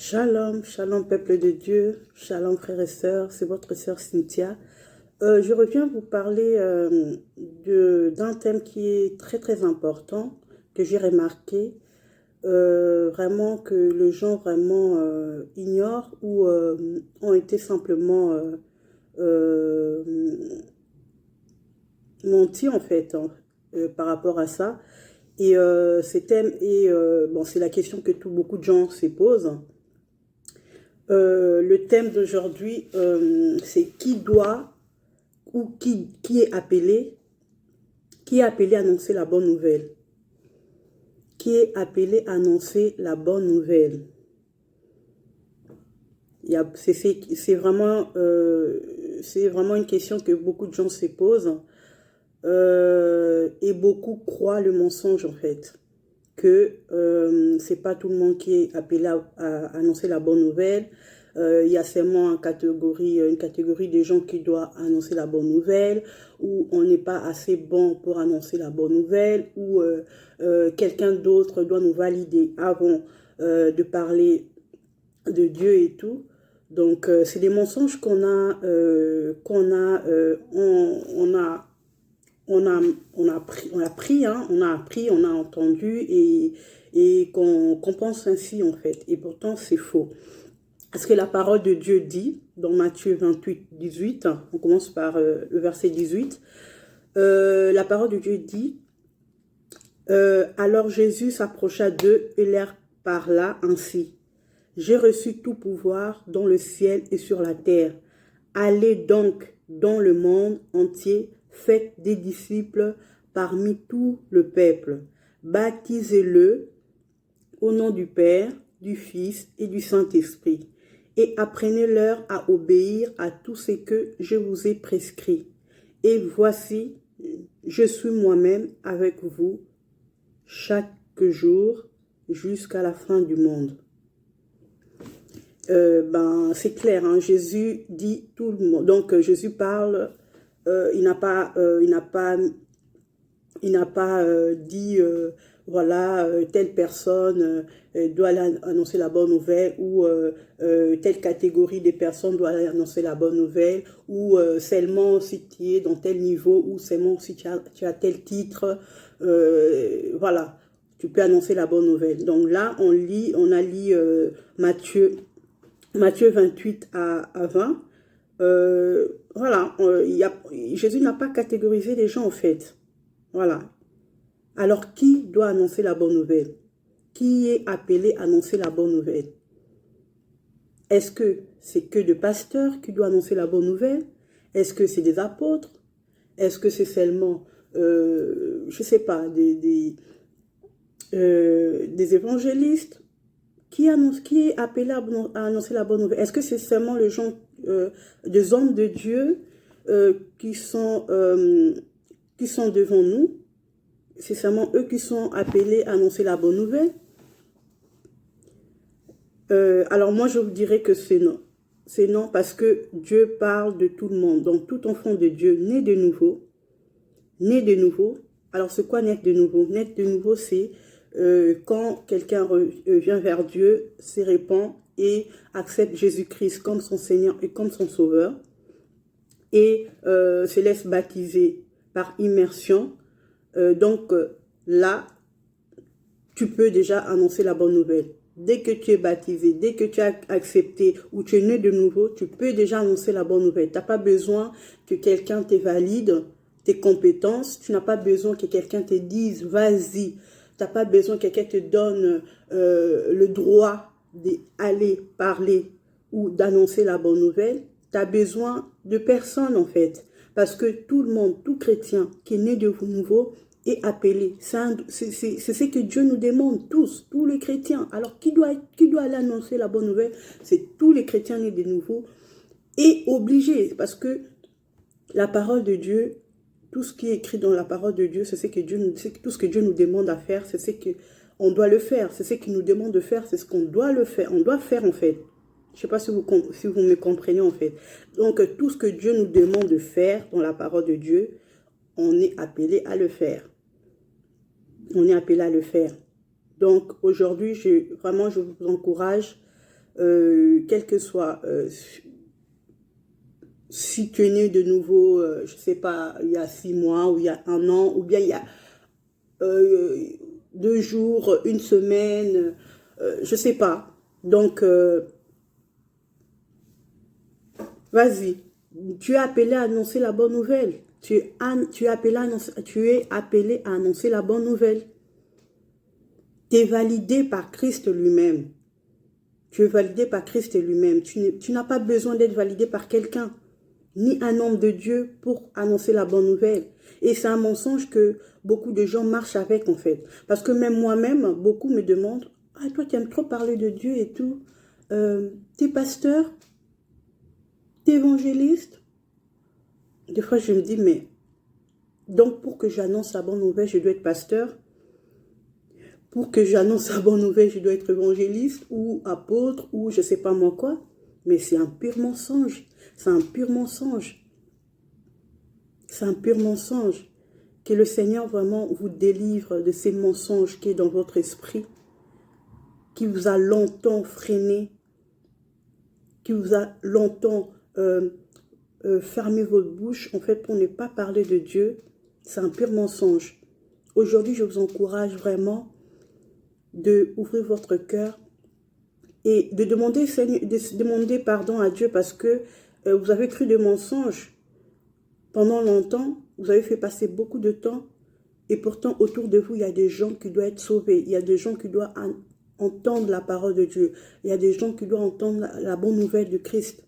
Shalom, shalom peuple de Dieu, shalom frères et sœurs, c'est votre sœur Cynthia. Je reviens vous parler d'un thème qui est très très important, que j'ai remarqué, vraiment que les gens vraiment ignorent ou ont été simplement euh, menti en fait par rapport à ça. Et ces thèmes, bon, c'est la question que beaucoup de gens se posent. Le thème d'aujourd'hui, c'est qui doit ou qui est appelé à annoncer la bonne nouvelle. Qui est appelé à annoncer la bonne nouvelle. C'est vraiment une question que beaucoup de gens se posent et beaucoup croient le mensonge en fait. Que c'est pas tout le monde qui est appelé à annoncer la bonne nouvelle. Il y a seulement une catégorie de gens qui doivent annoncer la bonne nouvelle, ou on n'est pas assez bon pour annoncer la bonne nouvelle, ou quelqu'un d'autre doit nous valider avant de parler de Dieu et tout. Donc c'est des mensonges on a appris, on a entendu et qu'on pense ainsi en fait. Et pourtant, c'est faux. Parce que la parole de Dieu dit, dans Matthieu 28, 18, on commence par le verset 18, la parole de Dieu dit, alors Jésus s'approcha d'eux et leur parla ainsi. J'ai reçu tout pouvoir dans le ciel et sur la terre. Allez donc dans le monde entier, faites des disciples parmi tout le peuple. Baptisez-le au nom du Père, du Fils et du Saint-Esprit. Et apprenez-leur à obéir à tout ce que je vous ai prescrit. Et voici, je suis moi-même avec vous chaque jour jusqu'à la fin du monde. C'est clair, hein, Jésus dit tout le monde. Donc Jésus parle, il n'a pas dit voilà, telle personne doit annoncer la bonne nouvelle, ou telle catégorie de personnes doit annoncer la bonne nouvelle, ou seulement si tu es dans tel niveau, ou seulement si tu as tel titre, voilà, tu peux annoncer la bonne nouvelle. Donc là, on a lu Matthieu 28 à 20. Voilà, Jésus n'a pas catégorisé les gens en fait. Voilà. Alors, qui doit annoncer la bonne nouvelle? Qui est appelé à annoncer la bonne nouvelle? Est-ce que c'est que des pasteurs qui doivent annoncer la bonne nouvelle? Est-ce que c'est des apôtres? Est-ce que c'est seulement, je ne sais pas, des évangélistes? Qui est appelé à annoncer la bonne nouvelle? Est-ce que c'est seulement les gens, des hommes de Dieu qui sont devant nous? C'est seulement eux qui sont appelés à annoncer la bonne nouvelle? Alors moi, je vous dirais que c'est non. C'est non parce que Dieu parle de tout le monde. Donc tout enfant de Dieu né de nouveau. Alors c'est quoi naître de nouveau? Naître de nouveau, c'est quand quelqu'un vient vers Dieu, se répand et accepte Jésus-Christ comme son Seigneur et comme son Sauveur, et se laisse baptiser par immersion. Donc là, tu peux déjà annoncer la bonne nouvelle. Dès que tu es baptisé, dès que tu as accepté ou tu es né de nouveau, tu peux déjà annoncer la bonne nouvelle. Tu n'as pas besoin que quelqu'un te valide tes compétences. Tu n'as pas besoin que quelqu'un te dise vas-y. Tu n'as pas besoin que quelqu'un te donne le droit d'aller parler ou d'annoncer la bonne nouvelle. Tu as besoin de personne en fait. Parce que tout le monde, tout chrétien qui est né de nouveau est appelé. C'est ce que Dieu nous demande tous les chrétiens. Alors qui doit aller annoncer la bonne nouvelle? C'est tous les chrétiens nés de nouveau et obligés. Parce que la parole de Dieu, tout ce qui est écrit dans la parole de Dieu, c'est tout ce que Dieu nous demande à faire, c'est ce qu'on doit le faire. C'est ce qu'il nous demande de faire, c'est ce qu'on doit le faire. On doit faire en fait. Je ne sais pas si vous me comprenez en fait. Donc tout ce que Dieu nous demande de faire dans la parole de Dieu, on est appelé à le faire. On est appelé à le faire. Donc aujourd'hui, je vous encourage quel que soit, si tu es né de nouveau, je ne sais pas, il y a 6 mois, ou il y a 1 an, ou bien il y a 2 jours, 1 semaine, je ne sais pas. Donc, vas-y, tu es appelé à annoncer la bonne nouvelle. Tu es appelé à annoncer la bonne nouvelle. Tu es validé par Christ lui-même. Tu es validé par Christ lui-même. Tu n'as pas besoin d'être validé par quelqu'un, ni un homme de Dieu pour annoncer la bonne nouvelle. Et c'est un mensonge que beaucoup de gens marchent avec, en fait. Parce que même moi-même, beaucoup me demandent, « Ah, toi, tu aimes trop parler de Dieu et tout. T'es pasteur? T'es évangéliste ?» Des fois, je me dis, mais donc pour que j'annonce la bonne nouvelle, je dois être pasteur. Pour que j'annonce la bonne nouvelle, je dois être évangéliste ou apôtre ou je ne sais pas moi quoi. Mais c'est un pur mensonge. C'est un pur mensonge. C'est un pur mensonge. Que le Seigneur vraiment vous délivre de ces mensonges qui est dans votre esprit, qui vous a longtemps freiné, qui vous a longtemps fermé votre bouche, en fait, pour ne pas parler de Dieu. C'est un pur mensonge. Aujourd'hui, je vous encourage vraiment de ouvrir votre cœur et de demander pardon à Dieu parce que vous avez cru des mensonges pendant longtemps, vous avez fait passer beaucoup de temps et pourtant autour de vous, il y a des gens qui doivent être sauvés, il y a des gens qui doivent entendre la parole de Dieu, il y a des gens qui doivent entendre la bonne nouvelle de Christ.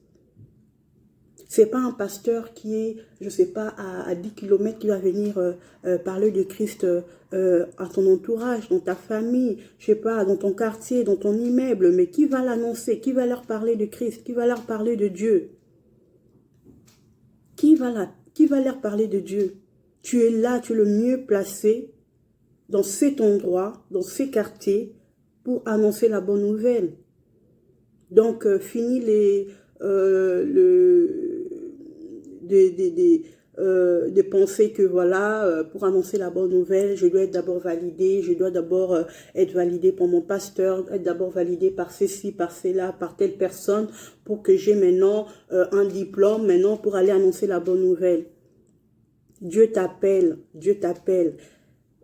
Ce n'est pas un pasteur qui est, je ne sais pas, à 10 km qui va venir parler de Christ à ton entourage, dans ta famille, je ne sais pas, dans ton quartier, dans ton immeuble, mais qui va l'annoncer, qui va leur parler de Christ, qui va leur parler de Dieu? Qui va leur parler de Dieu? Tu es là, tu es le mieux placé dans cet endroit, dans ces quartiers, pour annoncer la bonne nouvelle. Donc, fini de penser que voilà, pour annoncer la bonne nouvelle, je dois être d'abord validé, je dois d'abord être validé par mon pasteur, être d'abord validé par ceci, par cela, par telle personne, pour que j'ai maintenant un diplôme, maintenant pour aller annoncer la bonne nouvelle. Dieu t'appelle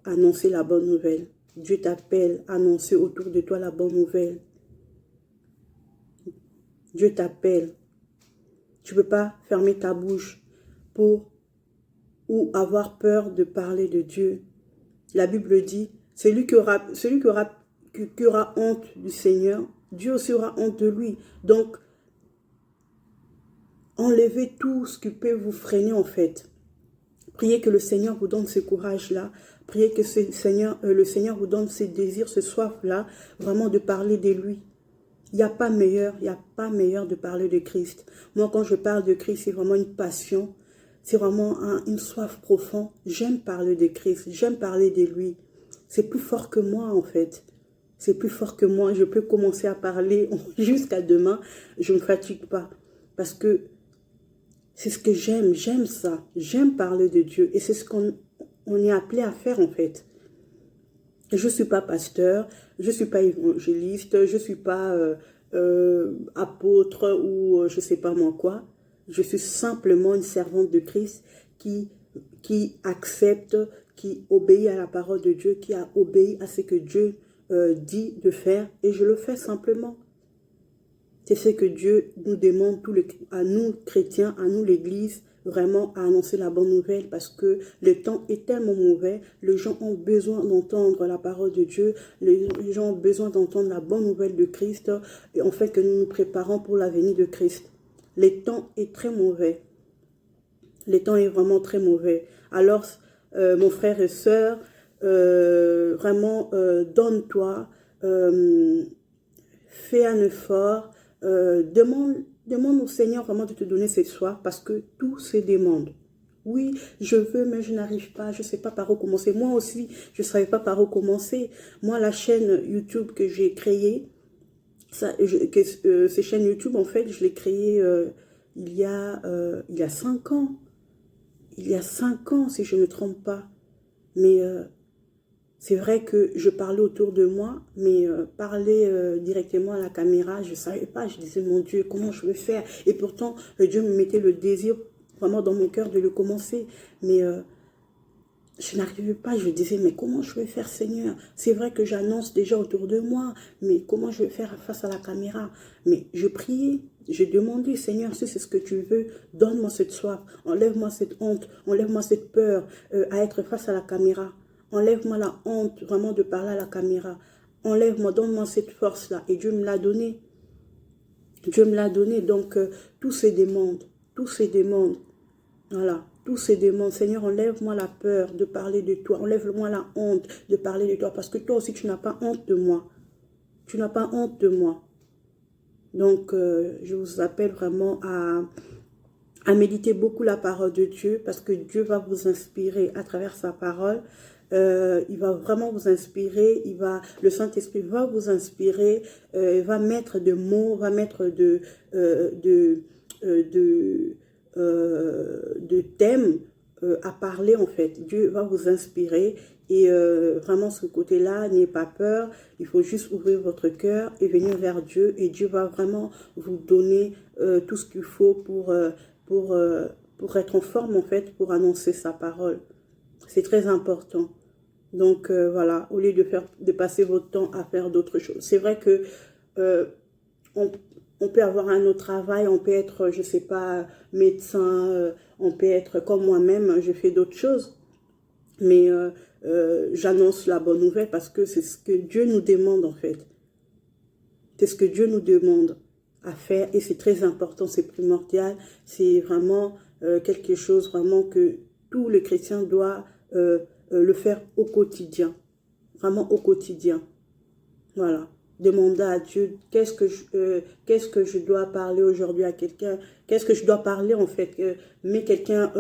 à annoncer la bonne nouvelle. Dieu t'appelle à annoncer autour de toi la bonne nouvelle. Dieu t'appelle. Tu ne peux pas fermer ta bouche ou avoir peur de parler de Dieu. La Bible dit, celui qui aura honte du Seigneur, Dieu aussi aura honte de lui. Donc, enlevez tout ce qui peut vous freiner en fait. Priez que le Seigneur vous donne ce courage-là. Priez que le Seigneur vous donne ce désir, ce soif-là, vraiment de parler de lui. Il n'y a pas meilleur de parler de Christ. Moi, quand je parle de Christ, c'est vraiment une passion. C'est vraiment une soif profonde. J'aime parler de Christ. J'aime parler de lui. C'est plus fort que moi, en fait. C'est plus fort que moi. Je peux commencer à parler jusqu'à demain. Je ne me fatigue pas. Parce que c'est ce que j'aime. J'aime ça. J'aime parler de Dieu. Et c'est ce qu'on est appelé à faire, en fait. Je ne suis pas pasteur, je ne suis pas évangéliste, je ne suis pas apôtre ou je ne sais pas moi quoi. Je suis simplement une servante de Christ qui accepte, qui obéit à la parole de Dieu, qui a obéi à ce que Dieu dit de faire et je le fais simplement. C'est ce que Dieu nous demande à nous chrétiens, à nous l'Église, vraiment à annoncer la bonne nouvelle parce que le temps est tellement mauvais, les gens ont besoin d'entendre la parole de Dieu, les gens ont besoin d'entendre la bonne nouvelle de Christ et en fait que nous nous préparons pour la venue de Christ. Le temps est très mauvais. Le temps est vraiment très mauvais. Alors, mon frère et sœur, vraiment, donne-toi, fais un effort, demande au Seigneur vraiment de te donner ce soir parce que tout se demande. Oui, je veux, mais je n'arrive pas, je ne sais pas par où commencer. Moi aussi, je ne savais pas par où commencer. Moi, la chaîne YouTube que j'ai créée, ces chaînes YouTube, en fait, je l'ai créée il y a 5 ans. Il y a 5 ans, si je ne me trompe pas. Mais C'est vrai que je parlais autour de moi, mais parler directement à la caméra, je ne savais pas. Je disais, mon Dieu, comment je vais faire? Et pourtant, Dieu me mettait le désir vraiment dans mon cœur de le commencer. Mais je n'arrivais pas. Je disais, mais comment je vais faire, Seigneur? C'est vrai que j'annonce déjà autour de moi, mais comment je vais faire face à la caméra? Mais je priais. J'ai demandé, Seigneur, si c'est ce que tu veux, donne-moi cette soif, enlève-moi cette honte, enlève-moi cette peur à être face à la caméra. Enlève-moi la honte vraiment de parler à la caméra. Enlève-moi, donne-moi cette force-là. Et Dieu me l'a donné. Dieu me l'a donné. Donc, tous ces demandes, voilà, tous ces demandes. Seigneur, enlève-moi la peur de parler de toi. Enlève-moi la honte de parler de toi. Parce que toi aussi, tu n'as pas honte de moi. Tu n'as pas honte de moi. Donc, je vous appelle vraiment à méditer beaucoup la parole de Dieu. Parce que Dieu va vous inspirer à travers sa parole. Il va vraiment vous inspirer, le Saint-Esprit va vous inspirer, va mettre de mots, va mettre de thèmes à parler en fait. Dieu va vous inspirer et vraiment ce côté-là, n'ayez pas peur, il faut juste ouvrir votre cœur et venir vers Dieu et Dieu va vraiment vous donner tout ce qu'il faut pour être en forme en fait, pour annoncer sa parole. C'est très important. Donc voilà, au lieu de passer votre temps à faire d'autres choses. C'est vrai que on peut avoir un autre travail, on peut être, je ne sais pas, médecin, on peut être comme moi-même, je fais d'autres choses. Mais j'annonce la bonne nouvelle parce que c'est ce que Dieu nous demande en fait. C'est ce que Dieu nous demande à faire et c'est très important, c'est primordial. C'est vraiment quelque chose vraiment que tout le chrétien doit le faire au quotidien, vraiment au quotidien. Voilà, demander à Dieu qu'est-ce que je dois parler aujourd'hui à quelqu'un, qu'est-ce que je dois parler en fait, mets quelqu'un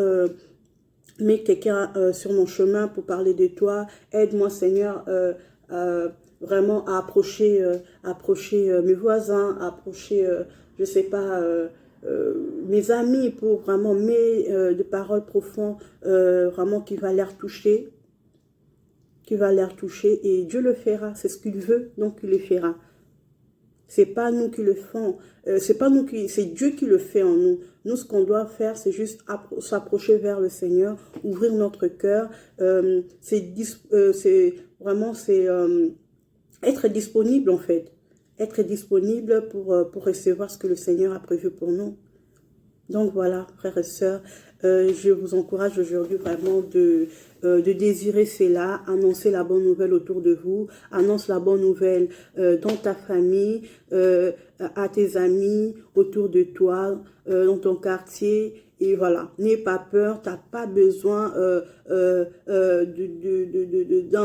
sur mon chemin pour parler de toi, aide-moi Seigneur vraiment à approcher mes voisins, à approcher, je sais pas, mes amis pour vraiment mettre de paroles profondes, vraiment qui va les toucher, et Dieu le fera, c'est ce qu'il veut, donc il le fera. C'est pas nous qui le faisons, c'est Dieu qui le fait en nous. Nous, ce qu'on doit faire, c'est juste s'approcher vers le Seigneur, ouvrir notre cœur. C'est vraiment être disponible en fait, être disponible pour recevoir ce que le Seigneur a prévu pour nous. Donc voilà, frères et sœurs, je vous encourage aujourd'hui vraiment de désirer cela, annoncer la bonne nouvelle autour de vous, annonce la bonne nouvelle dans ta famille, à tes amis, autour de toi, dans ton quartier. Et voilà, n'aie pas peur, tu n'as pas besoin d'un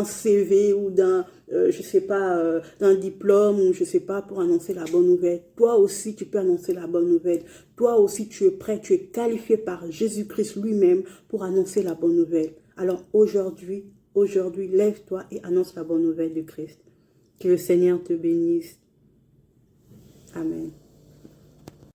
CV ou d'un, je sais pas, d'un diplôme ou je sais pas pour annoncer la bonne nouvelle. Toi aussi, tu peux annoncer la bonne nouvelle. Toi aussi, tu es prêt, tu es qualifié par Jésus-Christ lui-même pour annoncer la bonne nouvelle. Alors aujourd'hui, lève-toi et annonce la bonne nouvelle de Christ. Que le Seigneur te bénisse. Amen.